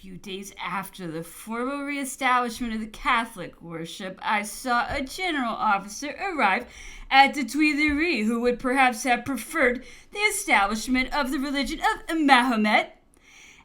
few days after the formal reestablishment of the Catholic worship, I saw a general officer arrive at the Tuileries who would perhaps have preferred the establishment of the religion of Mahomet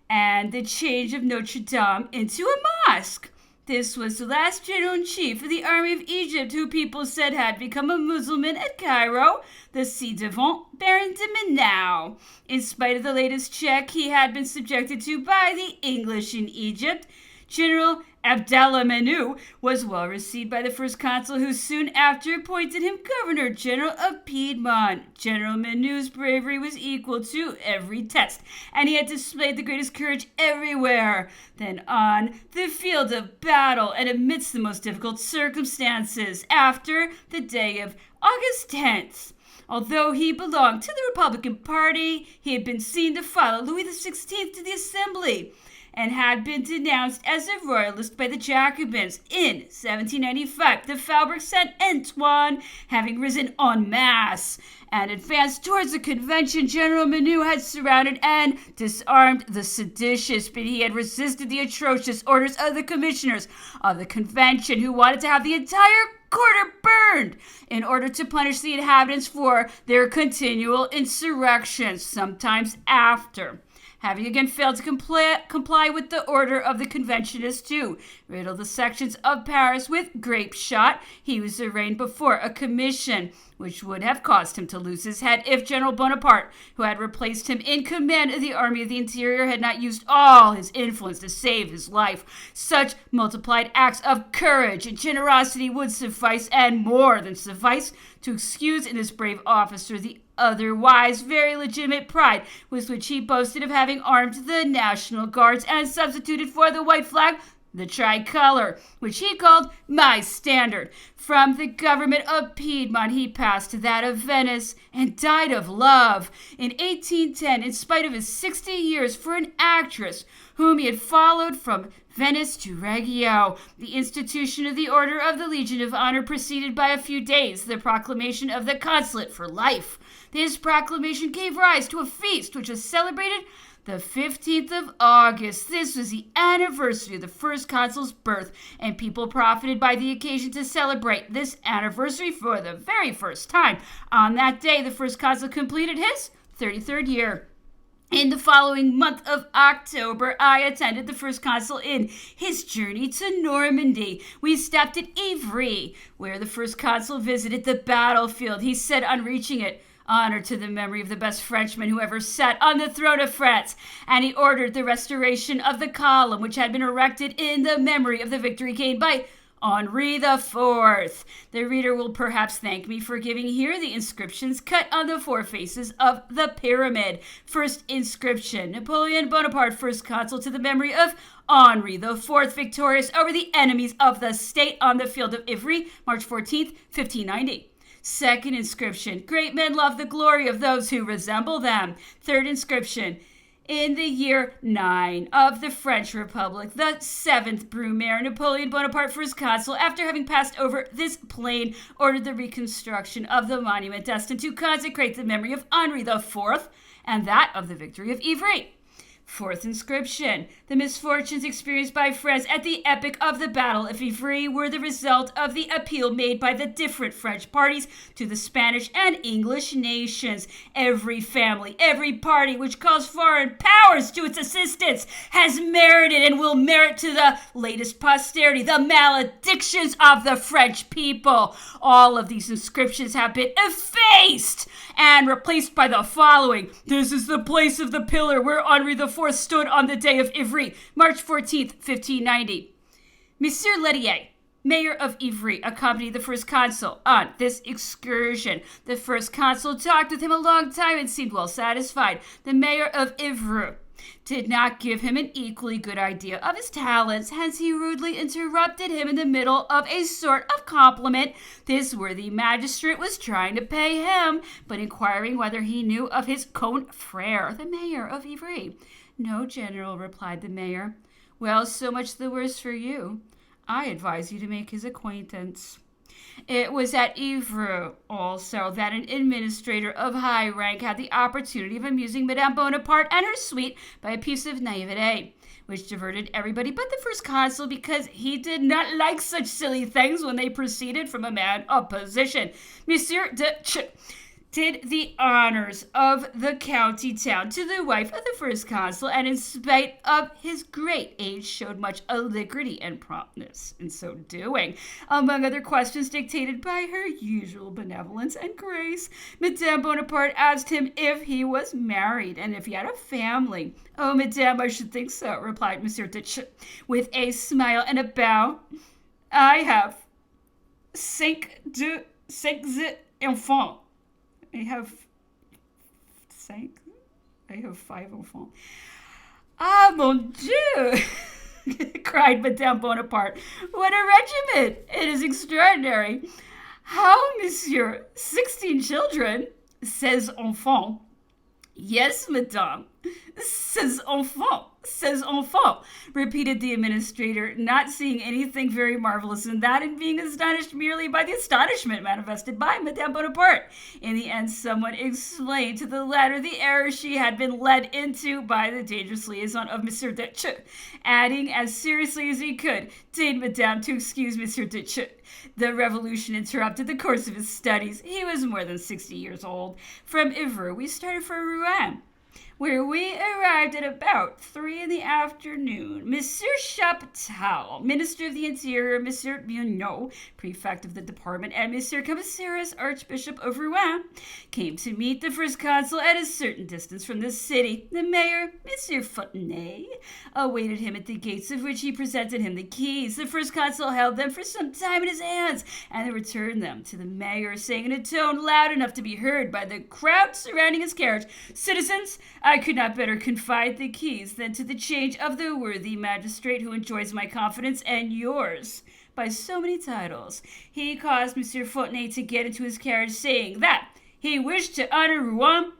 and the change of Notre Dame into a mosque. This was the last general-in-chief of the army of Egypt who people said had become a Muslim at Cairo, the ci-devant Baron de Menau. In spite of the latest check he had been subjected to by the English in Egypt, General Abdallah Menou was well received by the first consul, who soon after appointed him Governor General of Piedmont. General Menou's bravery was equal to every test, and he had displayed the greatest courage everywhere. Then on the field of battle, and amidst the most difficult circumstances, after the day of August 10th. Although he belonged to the Republican Party, he had been seen to follow Louis XVI to the Assembly, and had been denounced as a royalist by the Jacobins. In 1795, the Faubourg Saint-Antoine, having risen en masse and advanced towards the convention, General Menou had surrounded and disarmed the seditious, but he had resisted the atrocious orders of the commissioners of the convention, who wanted to have the entire quarter burned in order to punish the inhabitants for their continual insurrections. Sometimes after having again failed to comply with the order of the conventionists to riddle the sections of Paris with grape shot, he was arraigned before a commission, which would have caused him to lose his head if General Bonaparte, who had replaced him in command of the Army of the Interior, had not used all his influence to save his life. Such multiplied acts of courage and generosity would suffice, and more than suffice, to excuse in this brave officer the otherwise very legitimate pride with which he boasted of having armed the National Guards and substituted for the white flag the tricolor, which he called my standard. From the government of Piedmont he passed to that of Venice and died of love in 1810, in spite of his 60 years for an actress whom he had followed from Venice to Reggio. The institution of the Order of the Legion of Honor preceded by a few days the proclamation of the consulate for life. This proclamation gave rise to a feast which was celebrated the 15th of August. This was the anniversary of the first consul's birth, and people profited by the occasion to celebrate this anniversary for the very first time. On that day, the first consul completed his 33rd year. In the following month of October, I attended the first consul in his journey to Normandy. We stopped at Ivry, where the first consul visited the battlefield. He said on reaching it, "Honor to the memory of the best Frenchman who ever sat on the throne of France," and he ordered the restoration of the column which had been erected in the memory of the victory gained by Henri IV. The reader will perhaps thank me for giving here the inscriptions cut on the four faces of the pyramid. First inscription: Napoleon Bonaparte, first consul, to the memory of Henri IV, victorious over the enemies of the state on the field of Ivry, March 14th, 1590. Second inscription: great men love the glory of those who resemble them. Third inscription: in the year 9 of the French Republic, the 7th Brumaire, Napoleon Bonaparte, first consul, after having passed over this plain, ordered the reconstruction of the monument destined to consecrate the memory of Henri IV and that of the victory of Ivry. Fourth inscription: the misfortunes experienced by France at the epoch of the Battle of Ivry were the result of the appeal made by the different French parties to the Spanish and English nations. Every family, every party which calls foreign powers to its assistance has merited and will merit to the latest posterity the maledictions of the French people. All of these inscriptions have been effaced and replaced by the following: this is the place of the pillar where Henri IV stood on the day of Ivry, March 14th, 1590. Monsieur Lettier, mayor of Ivry, accompanied the first consul on this excursion. The first consul talked with him a long time and seemed well satisfied. The mayor of Ivry did not give him an equally good idea of his talents, hence he rudely interrupted him in the middle of a sort of compliment this worthy magistrate was trying to pay him, but inquiring whether he knew of his confrere, the mayor of Ivry. "No, General," replied the mayor. "Well, so much the worse for you. I advise you to make his acquaintance." It was at Ivry also that an administrator of high rank had the opportunity of amusing Madame Bonaparte and her suite by a piece of naivete. which diverted everybody but the first consul because he did not like such silly things when they proceeded from a man of position. Monsieur de did the honors of the county town to the wife of the first consul, and in spite of his great age showed much alacrity and promptness in so doing. Among other questions dictated by her usual benevolence and grace, Madame Bonaparte asked him if he was married and if he had a family. "Oh, Madame, I should think so," replied Monsieur de with a smile and a bow. "I have cinq enfants. I have 5 enfants." "Ah, mon Dieu!" cried Madame Bonaparte. "What a regiment! It is extraordinary." "How, monsieur? 16 children? 16 enfants?" "Yes, madame. 16 enfants. 16 enfants," repeated the administrator, not seeing anything very marvelous in that, and being astonished merely by the astonishment manifested by Madame Bonaparte. In the end, someone explained to the latter the error she had been led into by the dangerous liaison of Monsieur de adding as seriously as he could, "Did madame to excuse Monsieur de The revolution interrupted the course of his studies. He was more than 60 years old. From Ivry, we started for Rouen, where we arrived at about 3 in the afternoon. Monsieur Chaptal, Minister of the Interior, Monsieur Bunot, Prefect of the Department, and Monsieur Commissaris, Archbishop of Rouen, came to meet the first consul at a certain distance from the city. The mayor, Monsieur Fontenay, awaited him at the gates, of which he presented him the keys. The first consul held them for some time in his hands, and then returned them to the mayor, saying in a tone loud enough to be heard by the crowd surrounding his carriage, "Citizens, I could not better confide the keys than to the change of the worthy magistrate who enjoys my confidence and yours by so many titles." He caused Monsieur Fontenay to get into his carriage, saying that he wished to honor Rouen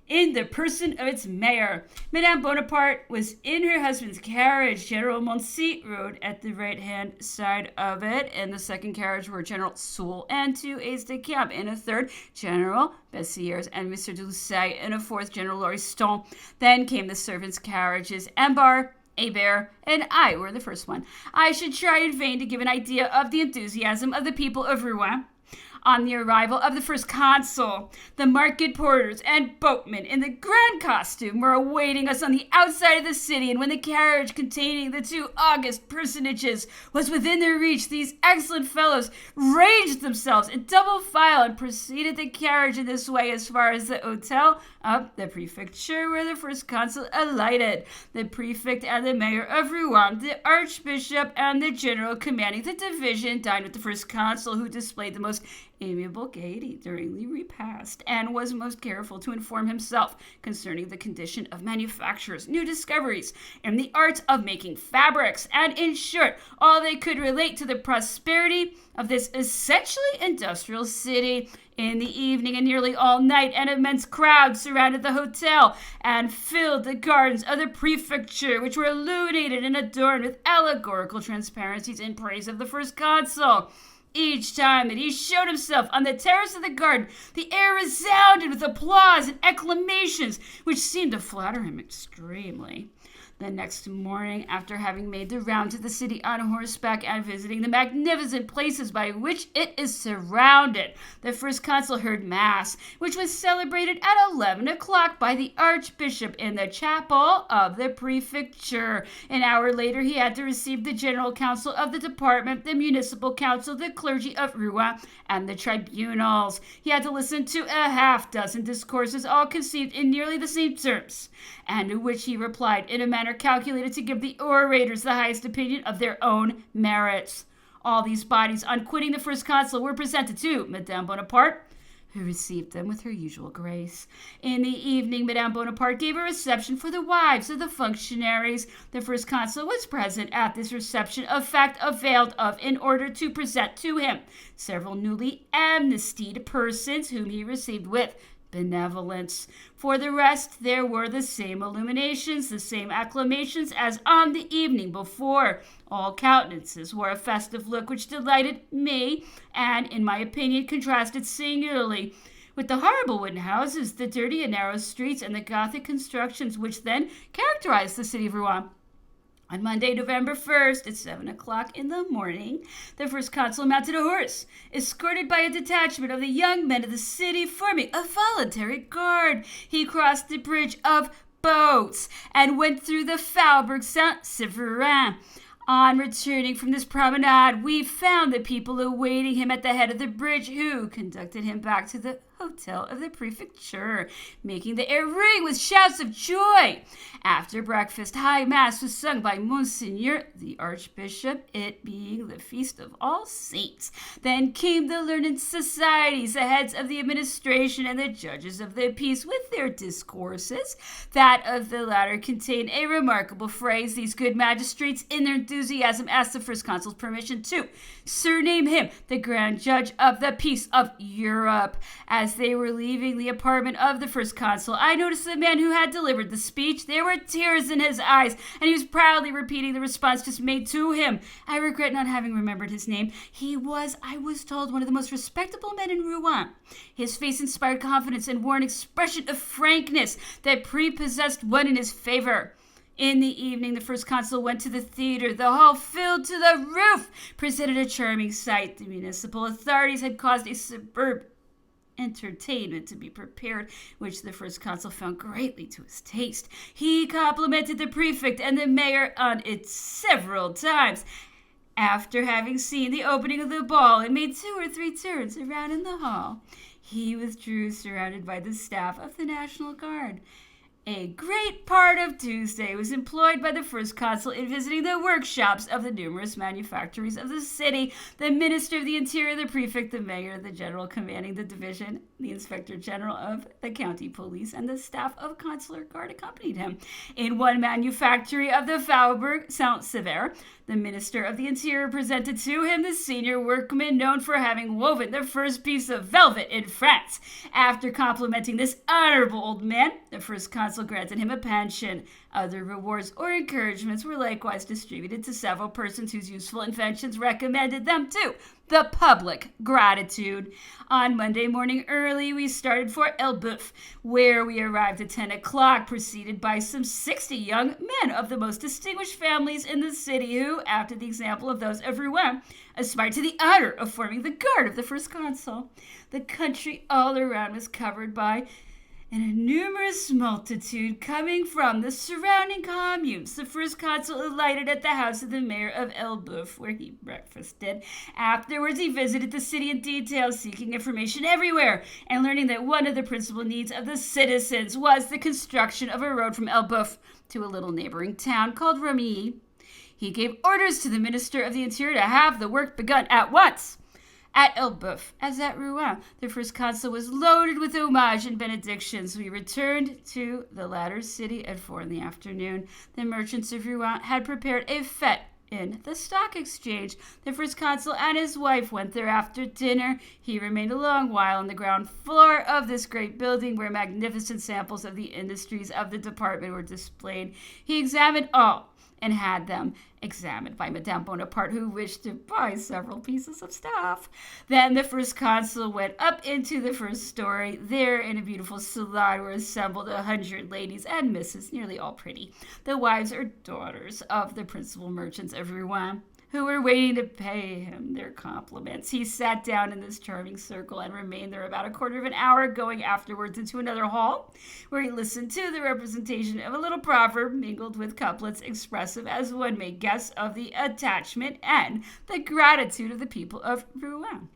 in the person of its mayor. Madame Bonaparte was in her husband's carriage. General Moncey rode at the right-hand side of it. In the second carriage were General Soult and 2 aides-de-camp. In a third, General Bessières and Monsieur de Lussay. In a fourth, General Lauriston. Then came the servants' carriages. Embar, Hebert, and I were the first one. I should try in vain to give an idea of the enthusiasm of the people of Rouen on the arrival of the first consul. The market porters and boatmen in the grand costume were awaiting us on the outside of the city, and when the carriage containing the 2 august personages was within their reach, these excellent fellows ranged themselves in double file and preceded the carriage in this way as far as the hotel of the prefecture, where the first consul alighted. The prefect and the mayor of Rouen, the archbishop, and the general commanding the division dined with the first consul, who displayed the most amiable gaiety during the repast, and was most careful to inform himself concerning the condition of manufactures, new discoveries in the art of making fabrics, and in short, all they could relate to the prosperity of this essentially industrial city. In the evening and nearly all night, an immense crowd surrounded the hotel and filled the gardens of the prefecture, which were illuminated and adorned with allegorical transparencies in praise of the first consul. Each time that he showed himself on the terrace of the garden, the air resounded with applause and acclamations, which seemed to flatter him extremely. The next morning, after having made the round to the city on horseback and visiting the magnificent places by which it is surrounded, the first consul heard Mass, which was celebrated at 11 o'clock by the archbishop in the chapel of the prefecture. An hour later, he had to receive the general council of the department, the municipal council, the clergy of Rouen, and the tribunals. He had to listen to a half-dozen discourses, all conceived in nearly the same terms, and to which he replied in a manner calculated to give the orators the highest opinion of their own merits. All these bodies, on quitting the first consul, were presented to Madame Bonaparte, who received them with her usual grace. In the evening, Madame Bonaparte gave a reception for the wives of the functionaries. The first consul was present at this reception, a fact availed of in order to present to him several newly amnestied persons, whom he received with benevolence. For the rest, there were the same illuminations, the same acclamations as on the evening before. All countenances wore a festive look which delighted me, and, in my opinion, contrasted singularly with the horrible wooden houses, the dirty and narrow streets, and the Gothic constructions which then characterized the city of Rouen. On Monday, November 1st, at 7 o'clock in the morning, the first consul mounted a horse, escorted by a detachment of the young men of the city, forming a voluntary guard. He crossed the bridge of boats and went through the Faubourg Saint-Severin. On returning from this promenade, we found the people awaiting him at the head of the bridge, who conducted him back to the hotel of the prefecture, making the air ring with shouts of joy. After breakfast, high mass was sung by Monseigneur the Archbishop, it being the feast of all saints. Then came the learned societies, the heads of the administration, and the judges of the peace with their discourses. That of the latter contained a remarkable phrase. These good magistrates, in their enthusiasm, asked the first consul's permission to surname him the Grand Judge of the Peace of Europe. As they were leaving the apartment of the first consul, I noticed the man who had delivered the speech. There were tears in his eyes, and he was proudly repeating the response just made to him. I regret not having remembered his name. He was, I was told, one of the most respectable men in Rouen. His face inspired confidence and wore an expression of frankness that prepossessed one in his favor. In the evening, the first consul went to the theater. The hall, filled to the roof, presented a charming sight. The municipal authorities had caused a superb entertainment to be prepared, which the first consul found greatly to his taste. He complimented the prefect and the mayor on it several times. After having seen the opening of the ball and made 2 or 3 turns around in the hall, he withdrew, surrounded by the staff of the National Guard. A great part of Tuesday was employed by the first consul in visiting the workshops of the numerous manufactories of the city. The minister of the interior, the prefect, the mayor, the general commanding the division, the inspector general of the county police, and the staff of consular guard accompanied him. In one manufactory of the Faubourg Saint-Sever, the minister of the interior presented to him the senior workman known for having woven the first piece of velvet in France. After complimenting this honorable old man, the first consul granted him a pension. Other rewards or encouragements were likewise distributed to several persons whose useful inventions recommended them to the public gratitude. On Monday morning early, we started for Elbeuf, where we arrived at 10 o'clock, preceded by some 60 young men of the most distinguished families in the city who, after the example of those of Rouen, aspired to the honor of forming the guard of the first consul. The country all around was covered by and a numerous multitude coming from the surrounding communes. The first consul alighted at the house of the mayor of Elbeuf, where he breakfasted. Afterwards, he visited the city in detail, seeking information everywhere, and learning that one of the principal needs of the citizens was the construction of a road from Elbeuf to a little neighboring town called Romilly. He gave orders to the minister of the interior to have the work begun at once. At Elbeuf, as at Rouen, the first consul was loaded with homage and benedictions. We returned to the latter city at 4 in the afternoon. The merchants of Rouen had prepared a fete in the stock exchange. The first consul and his wife went there after dinner. He remained a long while on the ground floor of this great building, where magnificent samples of the industries of the department were displayed. He examined all and had them examined by Madame Bonaparte, who wished to buy several pieces of stuff. Then the first consul went up into the first story. There, in a beautiful salon, were assembled 100 ladies and misses, nearly all pretty, the wives or daughters of the principal merchants of Rouen, who were waiting to pay him their compliments. He sat down in this charming circle and remained there about a quarter of an hour, going afterwards into another hall, where he listened to the representation of a little proverb mingled with couplets expressive, as one may guess, of the attachment and the gratitude of the people of Rouen.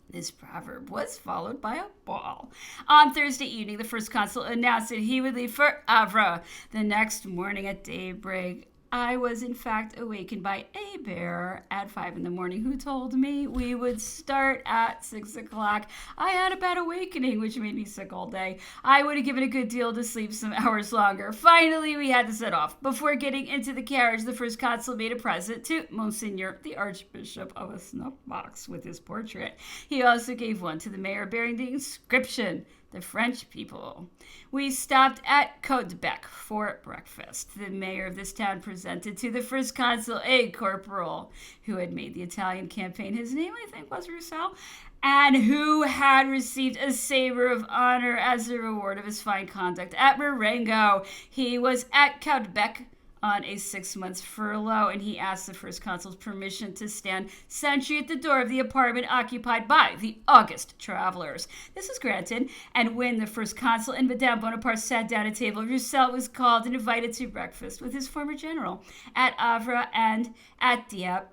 This proverb was followed by a ball. On Thursday evening, the first consul announced that he would leave for Havre the next morning at daybreak. I was, in fact, awakened by a bear at 5 in the morning who told me we would start at 6 o'clock. I had a bad awakening, which made me sick all day. I would have given a good deal to sleep some hours longer. Finally, we had to set off. Before getting into the carriage, the first consul made a present to Monseigneur the Archbishop of a snuff box with his portrait. He also gave one to the mayor bearing the inscription, "The French people." We stopped at Caudebec for breakfast. The mayor of this town presented to the first consul a corporal who had made the Italian campaign. His name, I think, was Roussel, and who had received a sabre of honor as a reward of his fine conduct at Marengo. He was at Caudebec on a 6-month furlough, and he asked the first consul's permission to stand sentry at the door of the apartment occupied by the August travelers. This was granted, and when the first consul and Madame Bonaparte sat down at table, Roussel was called and invited to breakfast with his former general at Havre and at Dieppe.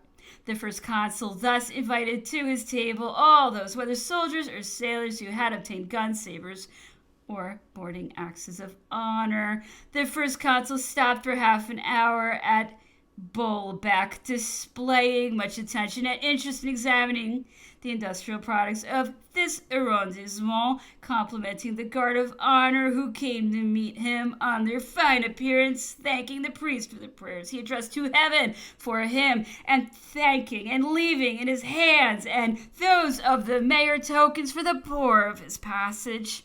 The first consul thus invited to his table all those, whether soldiers or sailors, who had obtained guns, sabers, or boarding axes of honor. The first consul stopped for half an hour at Bolbec, displaying much attention and interest in examining the industrial products of this arrondissement, complimenting the guard of honor who came to meet him on their fine appearance, thanking the priest for the prayers he addressed to heaven for him, and thanking and leaving in his hands and those of the mayor tokens for the poor of his passage.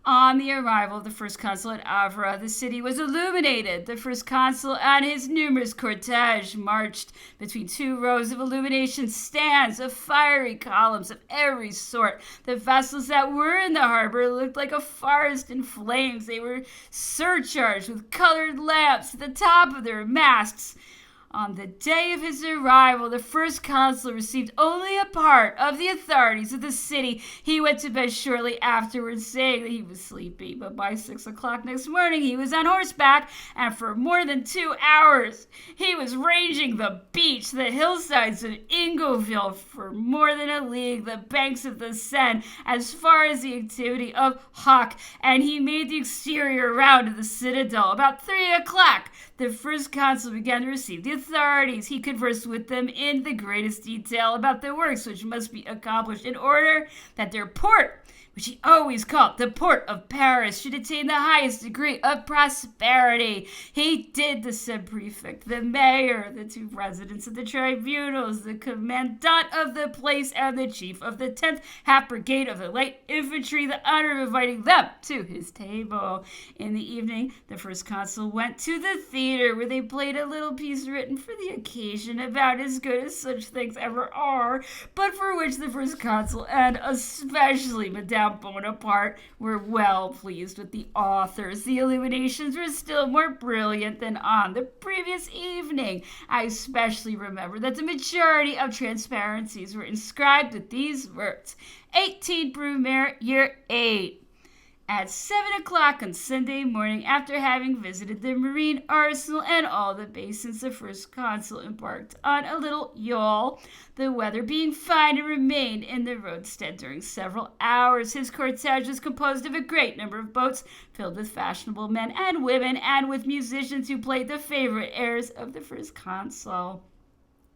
On the arrival of the first consul at Havre, the city was illuminated. The first consul and his numerous cortege marched between 2 rows of illumination stands of fiery columns of every sort. The vessels that were in the harbor looked like a forest in flames. They were surcharged with colored lamps at the top of their masts. On the day of his arrival, the first consul received only a part of the authorities of the city. He went to bed shortly afterwards, saying that he was sleepy, but by 6 o'clock next morning he was on horseback, and for more than 2 hours he was ranging the beach, the hillsides of Ingoville, for more than a league, the banks of the Seine, as far as the activity of Hawk, and he made the exterior round of the citadel. About 3 o'clock, the first consul began to receive the authorities. He conversed with them in the greatest detail about the works which must be accomplished in order that their port, which he always called the port of Paris, should attain the highest degree of prosperity. He did the sub-prefect, the mayor, the 2 residents of the tribunals, the commandant of the place, and the chief of the 10th Half Brigade of the Light Infantry the honor of inviting them to his table. In the evening, the first consul went to the theater, where they played a little piece written for the occasion, about as good as such things ever are, but for which the first consul, and especially Madame Bonaparte, were well pleased with the authors. The illuminations were still more brilliant than on the previous evening. I especially remember that the majority of transparencies were inscribed with these words: 18 Brumaire, year 8. At 7 o'clock on Sunday morning, after having visited the marine arsenal and all the basins, the first consul embarked on a little yawl, the weather being fine, and remained in the roadstead during several hours. His cortege was composed of a great number of boats filled with fashionable men and women, and with musicians who played the favorite airs of the first consul.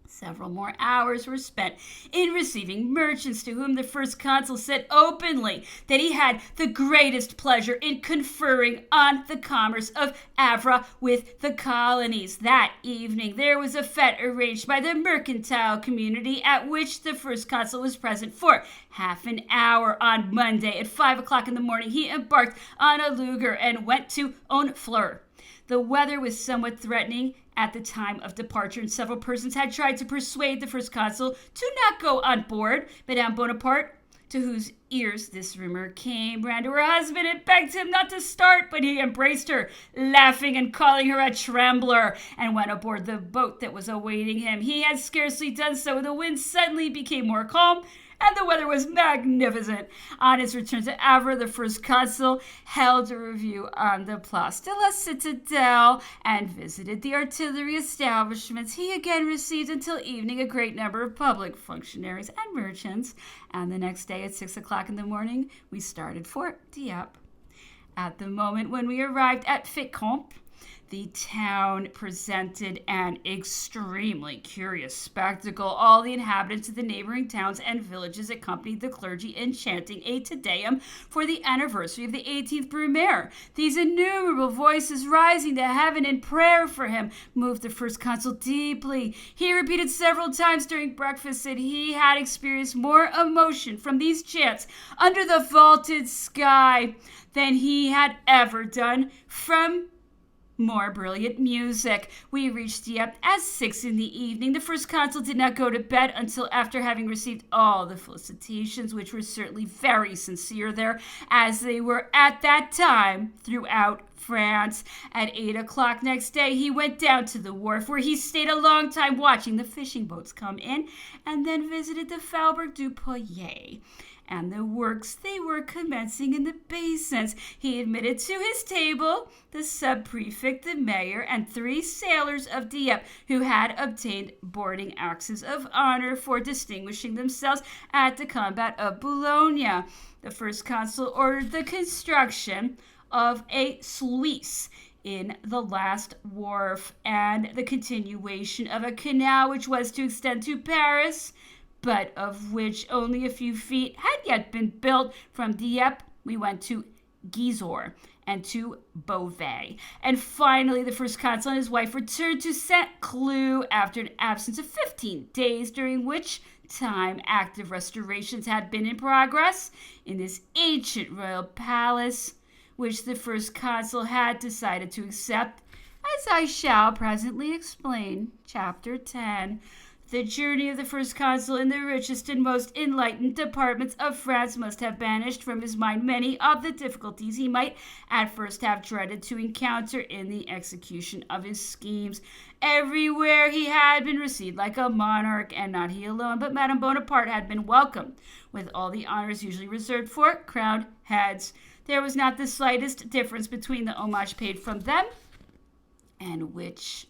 Several more hours were spent in receiving merchants, to whom the first consul said openly that he had the greatest pleasure in conferring on the commerce of Havre with the colonies. That evening there was a fete arranged by the mercantile community, at which the first consul was present for half an hour. On Monday at 5 o'clock in the morning he embarked on a lugger and went to Honfleur. The weather was somewhat threatening at the time of departure, and several persons had tried to persuade the first consul to not go on board. Madame Bonaparte, to whose ears this rumor came, ran to her husband and begged him not to start, but he embraced her, laughing and calling her a trembler, and went aboard the boat that was awaiting him. He had scarcely done so when the wind suddenly became more calm, and the weather was magnificent. On his return to Havre, the first consul held a review on the Place de la Citadelle and visited the artillery establishments. He again received until evening a great number of public functionaries and merchants, and the next day at 6 o'clock in the morning we started for Dieppe. At the moment when we arrived at Fécamp, the town presented an extremely curious spectacle. All the inhabitants of the neighboring towns and villages accompanied the clergy in chanting a Te Deum for the anniversary of the 18th Brumaire. These innumerable voices rising to heaven in prayer for him moved the first consul deeply. He repeated several times during breakfast that he had experienced more emotion from these chants under the vaulted sky than he had ever done from more brilliant music. We reached Dieppe at 6 in the evening. The first consul did not go to bed until after having received all the felicitations, which were certainly very sincere there, as they were at that time throughout France. At 8 o'clock next day, he went down to the wharf, where he stayed a long time watching the fishing boats come in, and then visited the Faubourg du Poyer and the works they were commencing in the basins. He admitted to his table the sub-prefect, the mayor, and 3 sailors of Dieppe who had obtained boarding axes of honor for distinguishing themselves at the combat of Boulogne. The first consul ordered the construction of a sluice in the last wharf and the continuation of a canal which was to extend to Paris, but of which only a few feet had yet been built. From Dieppe, we went to Gisors and to Beauvais. And finally, the first consul and his wife returned to Saint Cloud after an absence of 15 days, during which time active restorations had been in progress in this ancient royal palace, which the first consul had decided to accept, as I shall presently explain. Chapter 10. The journey of the first consul in the richest and most enlightened departments of France must have banished from his mind many of the difficulties he might at first have dreaded to encounter in the execution of his schemes. Everywhere he had been received like a monarch, and not he alone, but Madame Bonaparte had been welcomed with all the honors usually reserved for crowned heads. There was not the slightest difference between the homage paid from them and with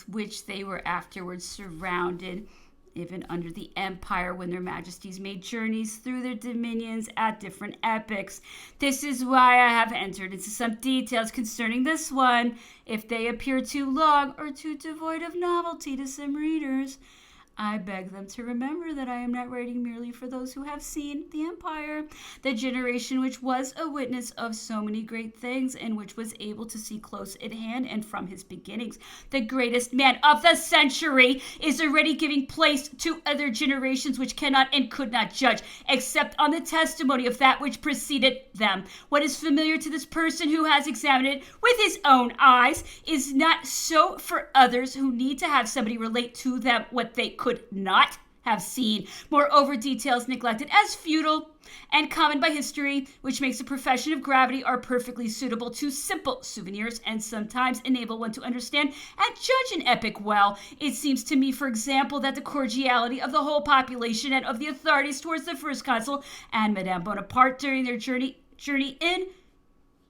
which they were afterwards surrounded, even under the empire, when their majesties made journeys through their dominions at different epochs. This is why I have entered into some details concerning this one. If they appear too long or too devoid of novelty to some readers, I beg them to remember that I am not writing merely for those who have seen the empire, the generation which was a witness of so many great things, and which was able to see close at hand and from his beginnings. The greatest man of the century is already giving place to other generations which cannot and could not judge, except on the testimony of that which preceded them. What is familiar to this person who has examined it with his own eyes is not so for others who need to have somebody relate to them what they could not have seen. Moreover, details neglected as futile and common by history, which makes a profession of gravity, are perfectly suitable to simple souvenirs, and sometimes enable one to understand and judge an epoch well. It seems to me, for example, that the cordiality of the whole population and of the authorities towards the first consul and Madame Bonaparte during their journey in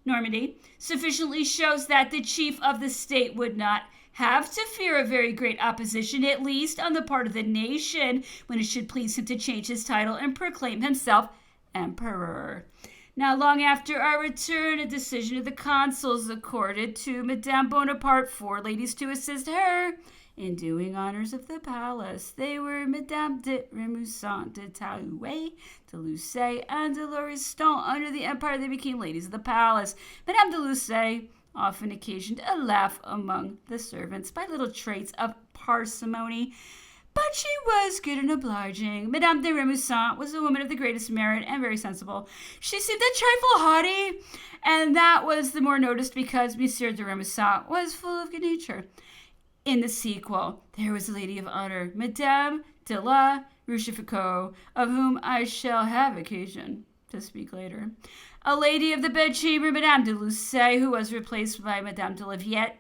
Normandy sufficiently shows that the chief of the state would not have to fear a very great opposition, at least on the part of the nation, when it should please him to change his title and proclaim himself emperor. Now, long after our return, a decision of the consuls accorded to Madame Bonaparte 4 ladies to assist her in doing honors of the palace. They were Madame de Remusat, de Talouet, de Lucé, and de Lauriston. Under the empire, they became ladies of the palace. Madame de Lucé often occasioned a laugh among the servants by little traits of parsimony, but she was good and obliging. Madame de Remusat was a woman of the greatest merit and very sensible. She seemed a trifle haughty, and that was the more noticed because Monsieur de Remusat was full of good nature. In the sequel, there was a lady of honor, Madame de la Rochefoucauld, of whom I shall have occasion to speak later. A lady of the bedchamber, Madame de Lucé, who was replaced by Madame de Laviette,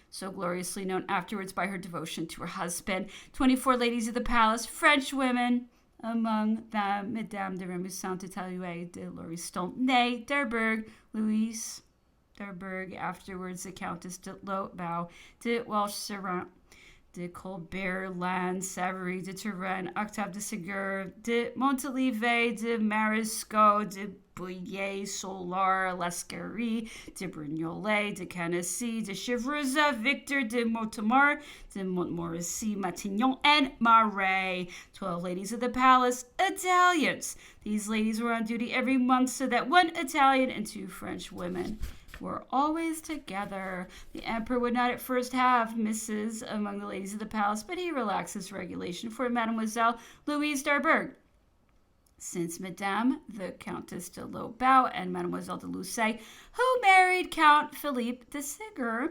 so gloriously known afterwards by her devotion to her husband. 24 ladies of the palace, French women, among them Madame de Remusat, de Talouet, de Lauriston, née d'Herberg, Louise d'Herberg, afterwards the Countess de Lotbau, de Walsh-Serrant, de Colbert-Land, Savary, de Turenne, Octave de Ségur, de Montalivet, de Marescot, de Bouillet, Solar, Lescarie, de Brignolet, de Canessy, de Chevreuse, Victor, de Montemar, de Montmorency, Matignon, and Marais. 12 ladies of the palace, Italians. These ladies were on duty every month, so that 1 Italian and 2 French women were always together. The emperor would not at first have misses among the ladies of the palace, but he relaxed his regulation for Mademoiselle Louise d'Herberg, since Madame the Countess de Lotbau and Mademoiselle de Lucé, who married Count Philippe de Ségur,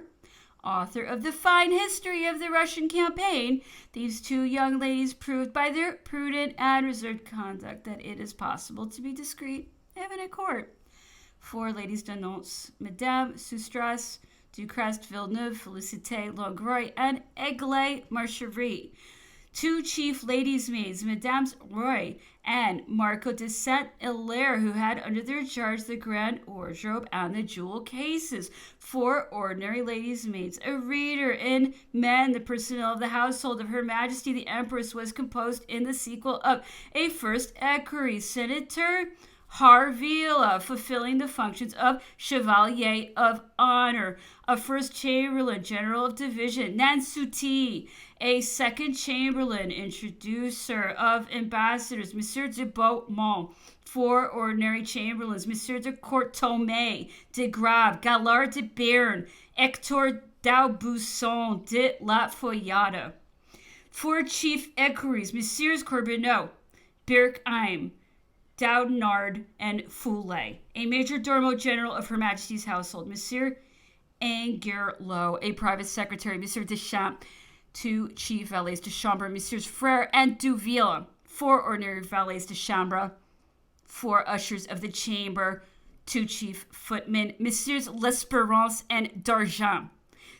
author of the fine history of the Russian campaign, these two young ladies proved by their prudent and reserved conduct that it is possible to be discreet even at court. 4 ladies d'annonce, Madame Sustras, Ducrest Villeneuve, Félicité Longroy, and Aigle Marcherie. 2 chief ladies' maids, Mesdames Roy and Marco de Saint-Hilaire, who had under their charge the grand wardrobe and the jewel cases. 4 ordinary ladies' maids. A reader in Men, the personnel of the household of Her Majesty the Empress, was composed in the sequel of a first equerry, Senator Harville, fulfilling the functions of Chevalier of Honor, a first chamberlain, general of division, Nansouty, a second chamberlain, introducer of ambassadors, Monsieur de Beaumont, 4 ordinary chamberlains, Monsieur de Courtomay, de Grave, Gallard de Béarn, Hector d'Aubusson, de la Foyade, 4 chief equerries, Messieurs Corbineau, Birkheim, Daudnard, and Foulet, a major domo general of Her Majesty's household, Monsieur Angerlo, a private secretary, Monsieur Deschamps, 2 chief valets de chambre, Messieurs Frere and Duville, 4 ordinary valets de chambre, 4 ushers of the chamber, 2 chief footmen, Messieurs L'Espérance and D'Argent,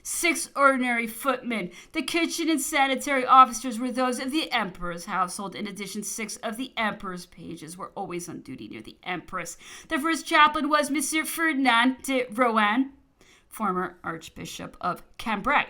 6 ordinary footmen. The kitchen and sanitary officers were those of the Emperor's household. In addition, 6 of the Emperor's pages were always on duty near the Empress. The first chaplain was Monsieur Ferdinand de Rohan, former Archbishop of Cambrai.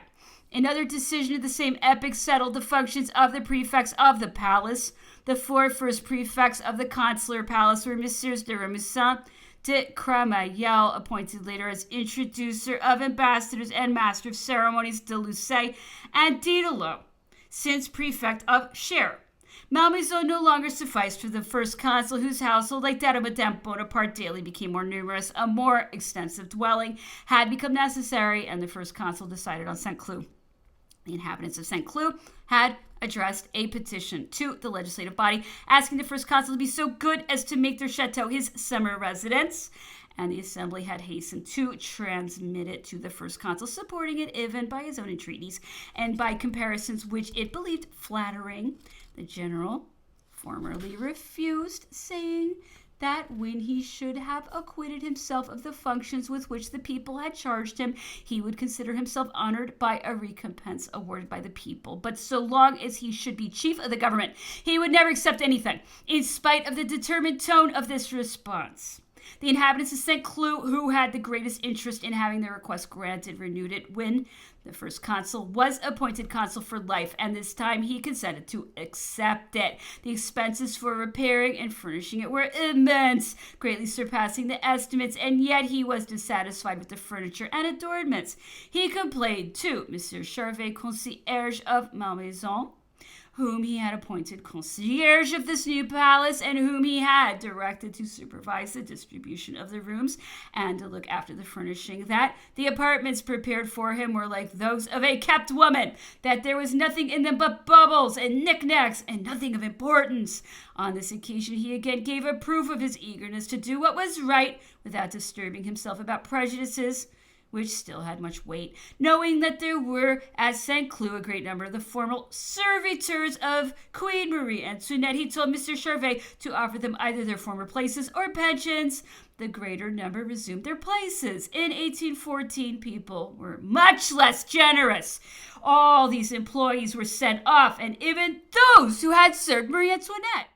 Another decision of the same epoch settled the functions of the prefects of the palace. The 4 first prefects of the consular palace were Messieurs de Remusat, de Cramayel, appointed later as introducer of ambassadors and master of ceremonies, de Lucé, and Didelot, since prefect of Cher. Malmaison no longer sufficed for the first consul, whose household, like that of Madame Bonaparte, daily became more numerous. A more extensive dwelling had become necessary, and the first consul decided on Saint-Cloud. The inhabitants of Saint-Cloud had addressed a petition to the legislative body asking the first consul to be so good as to make their chateau his summer residence, and the assembly had hastened to transmit it to the first consul, supporting it even by his own entreaties and by comparisons which it believed flattering. The general formerly refused, saying that when he should have acquitted himself of the functions with which the people had charged him, he would consider himself honored by a recompense awarded by the people. But so long as he should be chief of the government, he would never accept anything, in spite of the determined tone of this response. The inhabitants of Saint-Cloud, who had the greatest interest in having their request granted, renewed it when the first consul was appointed consul for life, and this time he consented to accept it. The expenses for repairing and furnishing it were immense, greatly surpassing the estimates, and yet he was dissatisfied with the furniture and adornments. He complained to Monsieur Charvet, concierge of Malmaison, whom he had appointed concierge of this new palace, and whom he had directed to supervise the distribution of the rooms and to look after the furnishing, that the apartments prepared for him were like those of a kept woman, that there was nothing in them but bubbles and knickknacks, and nothing of importance. On this occasion he again gave a proof of his eagerness to do what was right, without disturbing himself about prejudices, which still had much weight, knowing that there were at Saint-Cloud a great number of the formal servitors of Queen Marie Antoinette. He told Mr. Charvet to offer them either their former places or pensions. The greater number resumed their places. In 1814, people were much less generous. All these employees were sent off, and even those who had served Marie Antoinette